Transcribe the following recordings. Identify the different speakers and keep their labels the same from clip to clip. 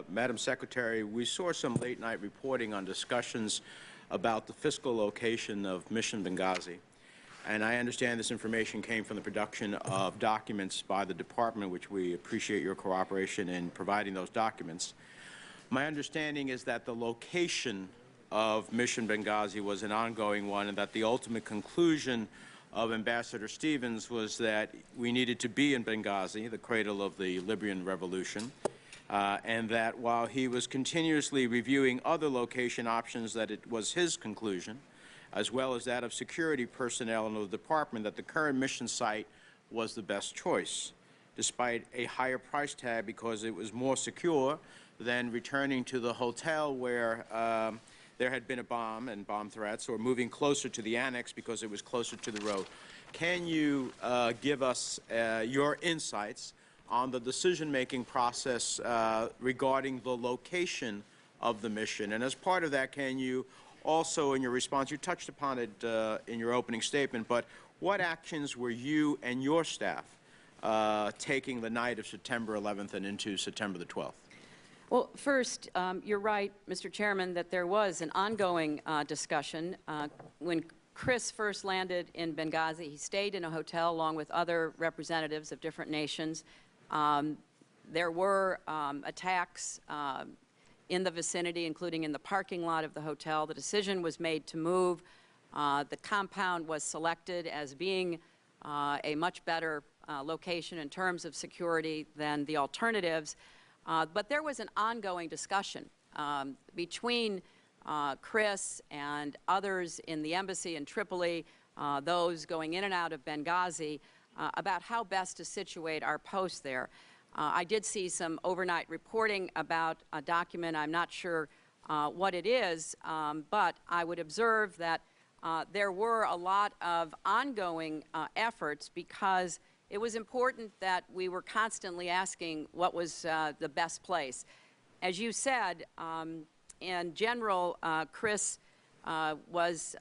Speaker 1: Madam Secretary, we saw some late-night reporting on discussions about the fiscal location of Mission Benghazi, and I understand this information came from the production of documents by the Department, which we appreciate your cooperation in providing those documents. My understanding is that the location of Mission Benghazi was an ongoing one, and that the ultimate conclusion of Ambassador Stevens was that we needed to be in Benghazi, the cradle of the Libyan revolution, and that while he was continuously reviewing other location options, that it was his conclusion, as well as that of security personnel in the department, that the current mission site was the best choice, despite a higher price tag because it was more secure than returning to the hotel where there had been a bomb and bomb threats, or moving closer to the annex because it was closer to the road. Can you give us your insights on the decision-making process regarding the location of the mission? And as part of that, can you also, in your response, you touched upon it in your opening statement, but what actions were you and your staff taking the night of September 11th and into September the 12th?
Speaker 2: Well, first, you're right, Mr. Chairman, that there was an ongoing discussion. When Chris first landed in Benghazi, he stayed in a hotel along with other representatives of different nations. There were attacks in the vicinity, including in the parking lot of the hotel. The decision was made to move. The compound was selected as being a much better location in terms of security than the alternatives. But there was an ongoing discussion between Chris and others in the embassy in Tripoli, those going in and out of Benghazi, about how best to situate our post there. I did see some overnight reporting about a document. I'm not sure what it is, but I would observe that there were a lot of ongoing efforts because it was important that we were constantly asking what was the best place. As you said, in general, Chris was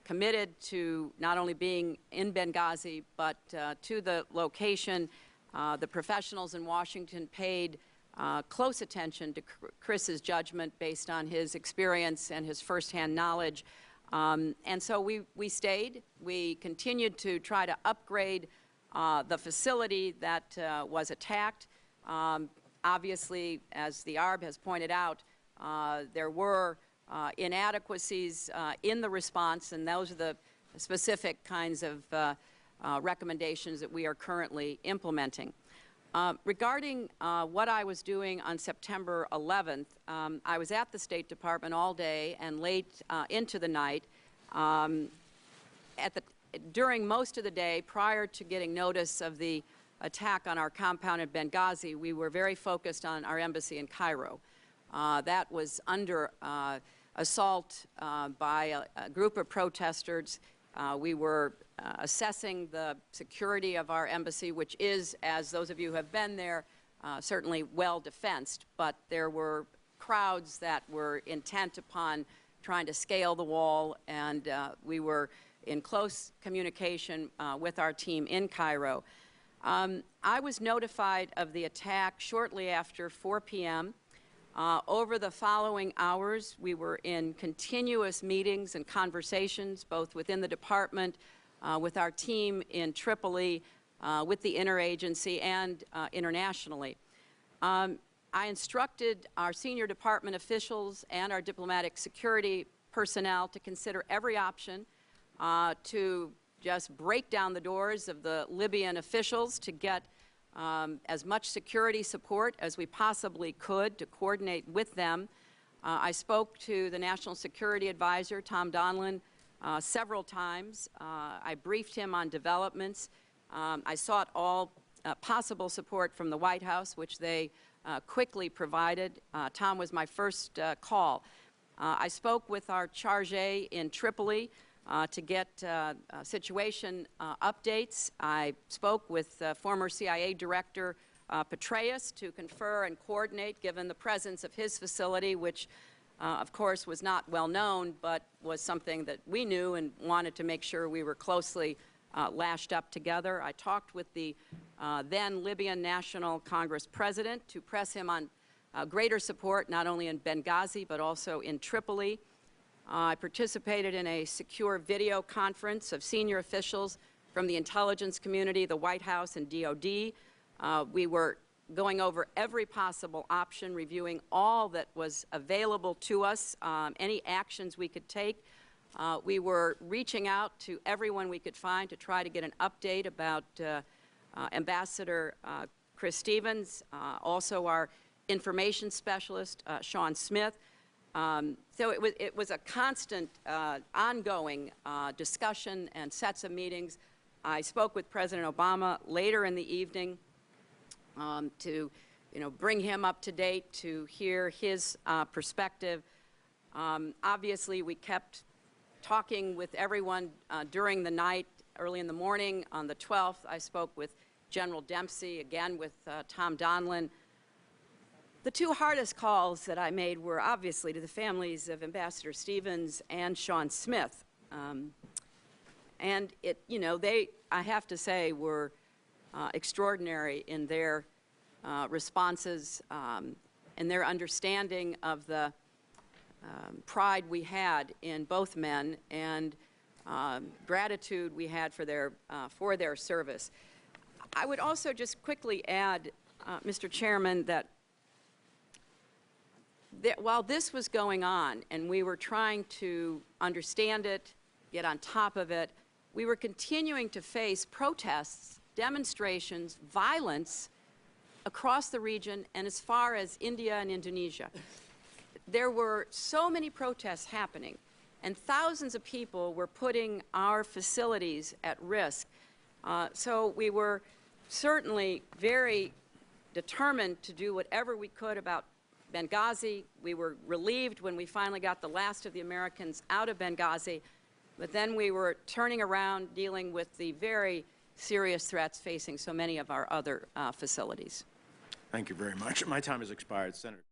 Speaker 2: committed to not only being in Benghazi, but to the location. The professionals in Washington paid close attention to Chris's judgment based on his experience and his firsthand knowledge. And so we stayed. We continued to try to upgrade the facility that was attacked. Obviously, as the ARB has pointed out, there were inadequacies in the response, and those are the specific kinds of recommendations that we are currently implementing. Regarding what I was doing on September 11th, I was at the State Department all day and late into the night. During most of the day, prior to getting notice of the attack on our compound at Benghazi, we were very focused on our embassy in Cairo. That was under assault by a group of protesters. We were assessing the security of our embassy, which is, as those of you who have been there, certainly well defensed, but there were crowds that were intent upon trying to scale the wall, and we were in close communication with our team in Cairo. I was notified of the attack shortly after 4 p.m. Over the following hours, we were in continuous meetings and conversations, both within the department, with our team in Tripoli, with the interagency, and internationally. I instructed our senior department officials and our diplomatic security personnel to consider every option to just break down the doors of the Libyan officials to get as much security support as we possibly could to coordinate with them. I spoke to the National Security Advisor, Tom Donilon, several times. I briefed him on developments. I sought all possible support from the White House, which they quickly provided. Tom was my first call. I spoke with our charge in Tripoli to get situation updates. I spoke with former CIA Director Petraeus to confer and coordinate, given the presence of his facility, which of course was not well known, but was something that we knew and wanted to make sure we were closely lashed up together. I talked with the then Libyan National Congress President to press him on greater support not only in Benghazi but also in Tripoli. I participated in a secure video conference of senior officials from the intelligence community, the White House, and DOD. We were going over every possible option, reviewing all that was available to us, any actions we could take. We were reaching out to everyone we could find to try to get an update about Ambassador Chris Stevens, also our information specialist, Sean Smith. So it was a constant, ongoing discussion and sets of meetings. I spoke with President Obama later in the evening to bring him up to date, to hear his perspective. Obviously, we kept talking with everyone during the night. Early in the morning on the 12th, I spoke with General Dempsey, again with Tom Donilon. The two hardest calls that I made were obviously to the families of Ambassador Stevens and Sean Smith. And they, I have to say, were extraordinary in their responses and their understanding of the pride we had in both men and gratitude we had for their service. I would also just quickly add, Mr. Chairman, that while this was going on and we were trying to understand it, get on top of it, we were continuing to face protests, demonstrations, violence across the region and as far as India and Indonesia. There were so many protests happening, and thousands of people were putting our facilities at risk. So we were certainly very determined to do whatever we could about Benghazi. We were relieved when we finally got the last of the Americans out of Benghazi, but then we were turning around, dealing with the very serious threats facing so many of our other facilities.
Speaker 1: Thank you very much. My time has expired, Senator.